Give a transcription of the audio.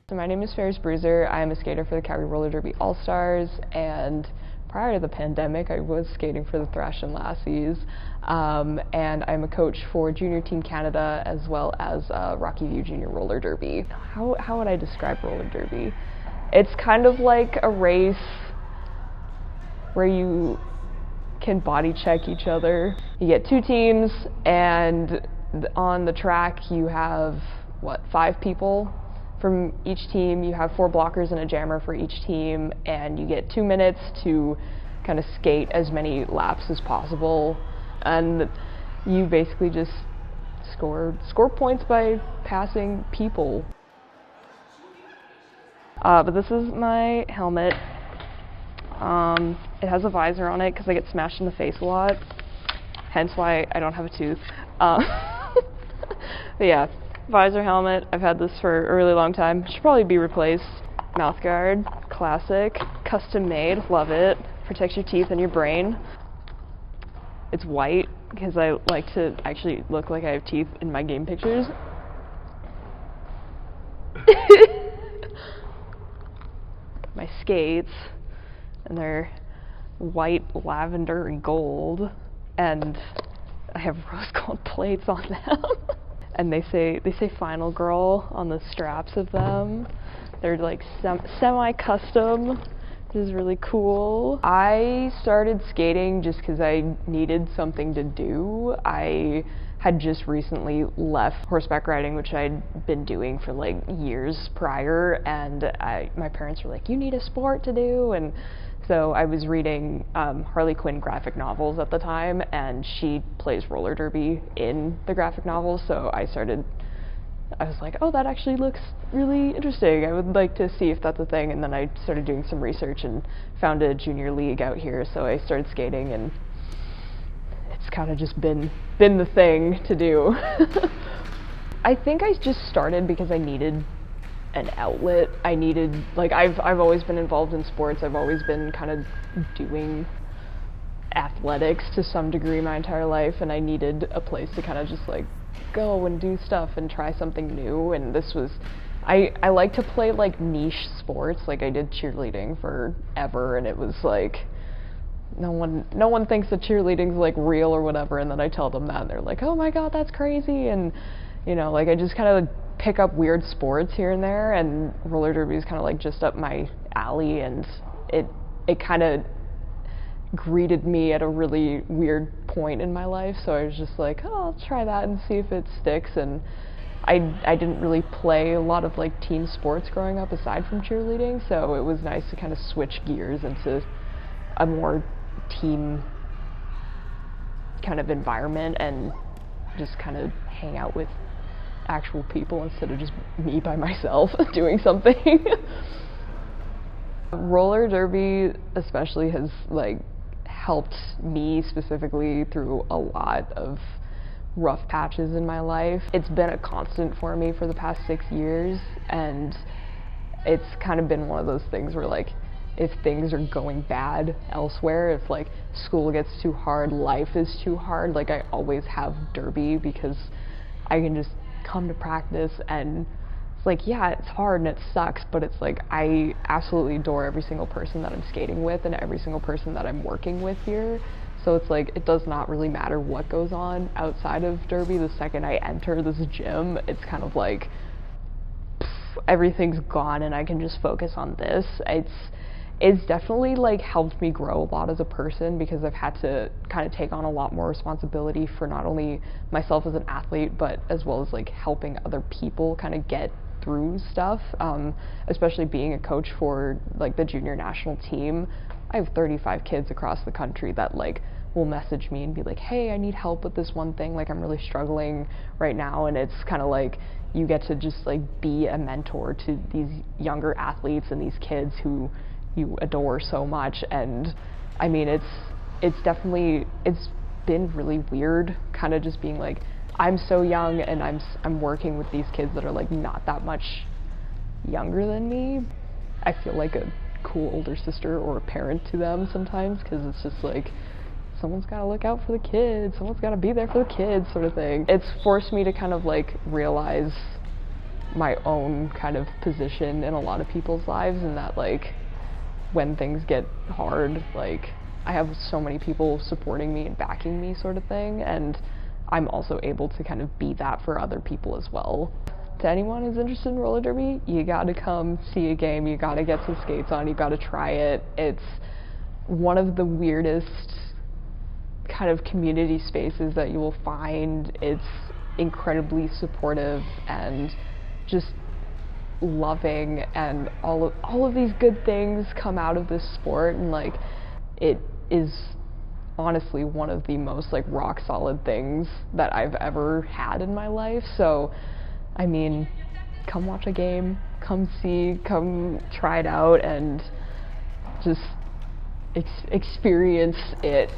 So my name is Ferris Bruiser. I am a skater for the Calgary Roller Derby All-Stars, and prior to the pandemic I was skating for the Thrash and Lassies, and I'm a coach for Junior Team Canada as well as Rocky View Junior Roller Derby. How would I describe roller derby? It's kind of like a race where you can body check each other. You get two teams, and on the track you have 5 people from each team. You have 4 blockers and a jammer for each team, and you get 2 minutes to kind of skate as many laps as possible, and you basically just score points by passing people. But this is my helmet. It has a visor on it because I get smashed in the face a lot, hence why I don't have a tooth. But yeah, visor, helmet. I've had this for a really long time. Should probably be replaced. Mouth guard, classic, custom made, love it. Protects your teeth and your brain. It's white because I like to actually look like I have teeth in my game pictures. My skates, and they're white, lavender, and gold, and I have rose gold plates on them. And they say Final Girl on the straps of them. They're like semi-custom, which is really cool. I started skating just because I needed something to do. I had just recently left horseback riding, which I'd been doing for like years prior, and my parents were like, you need a sport to do, and so I was reading Harley Quinn graphic novels at the time, and she plays roller derby in the graphic novels, so I was like, oh, that actually looks really interesting. I would like to see if that's a thing, and then I started doing some research and found a junior league out here, so I started skating, and it's kind of just been the thing to do. I think I just started because I needed an outlet. I've always been involved in sports. I've always been kind of doing athletics to some degree my entire life, and I needed a place to kind of just like go and do stuff and try something new. And this was, I like to play like niche sports. Like I did cheerleading forever, and it was like no one thinks that cheerleading's like real or whatever, and then I tell them that and they're like, oh my god, that's crazy. And you know, like I just kind of pick up weird sports here and there, and roller derby is kind of like just up my alley, and it kind of greeted me at a really weird point in my life, so I was just like, oh, I'll try that and see if it sticks. And I didn't really play a lot of like team sports growing up aside from cheerleading, so it was nice to kind of switch gears into a more team kind of environment and just kind of hang out with actual people instead of just me by myself doing something. Roller derby especially has like helped me specifically through a lot of rough patches in my life. It's been a constant for me for the past 6 years, and it's kind of been one of those things where like if things are going bad elsewhere, if like school gets too hard, life is too hard, like I always have derby because I can just come to practice and it's like, yeah, it's hard and it sucks, but it's like I absolutely adore every single person that I'm skating with and every single person that I'm working with here. So it's like it does not really matter what goes on outside of derby. The second I enter this gym, it's kind of like everything's gone and I can just focus on this. It's definitely like helped me grow a lot as a person because I've had to kind of take on a lot more responsibility for not only myself as an athlete, but as well as like helping other people kind of get through stuff, especially being a coach for like the junior national team. I have 35 kids across the country that like will message me and be like, hey, I need help with this one thing, like I'm really struggling right now. And it's kind of like you get to just like be a mentor to these younger athletes and these kids who you adore so much. And I mean, it's been really weird kind of just being like, I'm so young and I'm working with these kids that are like not that much younger than me. I feel like a cool older sister or a parent to them sometimes, because it's just like someone's got to look out for the kids, someone's got to be there for the kids sort of thing. It's forced me to kind of like realize my own kind of position in a lot of people's lives, and that like when things get hard, like I have so many people supporting me and backing me sort of thing, and I'm also able to kind of be that for other people as well. To anyone who's interested in roller derby, you gotta come see a game, you gotta get some skates on, you gotta try it. It's one of the weirdest kind of community spaces that you will find. It's incredibly supportive and just loving, and all of these good things come out of this sport, and like it is honestly one of the most like rock solid things that I've ever had in my life. So I mean, come watch a game, come try it out, and just experience it.